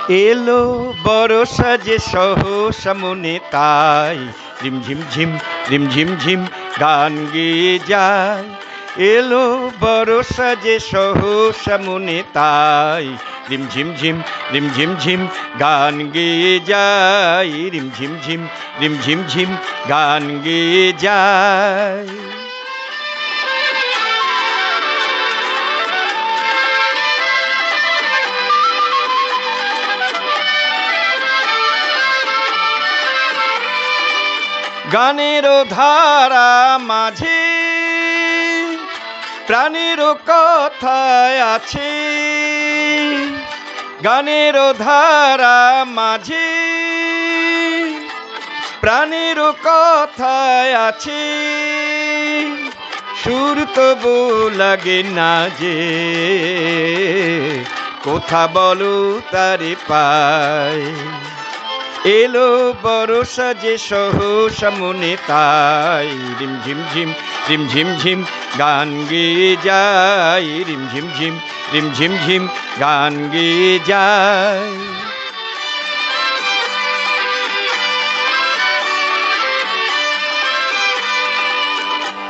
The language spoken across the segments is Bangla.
এলো বরষা যে সহসা মনে তাই রিমঝিম ঝিম রিমঝিম ঝিম গান গেয়ে যায়। এলো বরষা যে সহসা মনে তাই রিমঝিম ঝিম রিমঝিম ঝিম গান গেয়ে যায়। রিমঝিম ঝিম রিমঝিম ঝিম গান গেয়ে যায়। গানেরও ধারা মাঝে প্রাণেরও কথায় আছে। গানেরও ধারা মাঝে প্রাণেরও কথায় আছে। সুর তবু লাগে না যে কোথা বলো তারে পায়। এলো বরষা যে সহসা মনে তাই রিমঝিম ঝিম রিমঝিম ঝিম গান গেয়ে যায়। রিমঝিম ঝিম রিমঝিম ঝিম গান গেয়ে যায়।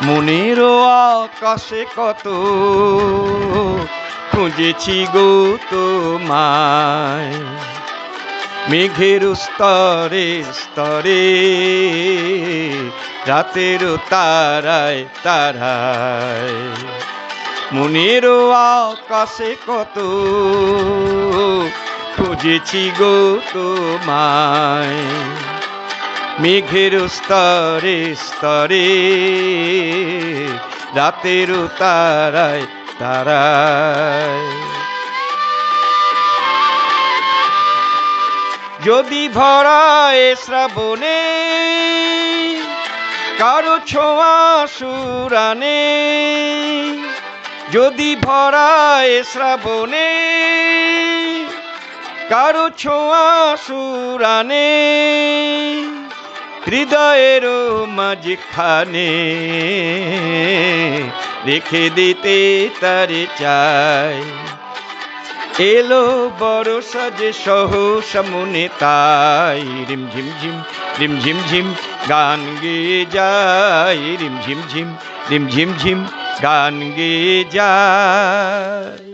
মনেরও আকাশে কত খুঁজেছি গো তোমায়। মেঘের স্তরে স্তরে রাতের তারায় তারায়। মনেরও আকাশে কত খুঁজেছি গো তোমায়। মেঘের স্তরে স্তরে রাতের তারায় তারায়। যদি ভরায় শ্রাবণে কারো ছোঁয়া সুরানে। যদি ভরায় শ্রাবণে কারো ছোঁয়া সুরানে। হৃদয়ের মাঝখানে রেখে দিতে তারে চাই। এলো বরষা যে সহসা মনে তাই রিমঝিম ঝিম রিমঝিম ঝিম গান গেয়ে যায়। রিমঝিম ঝিম রিমঝিম ঝিম গান গেয়ে যায়।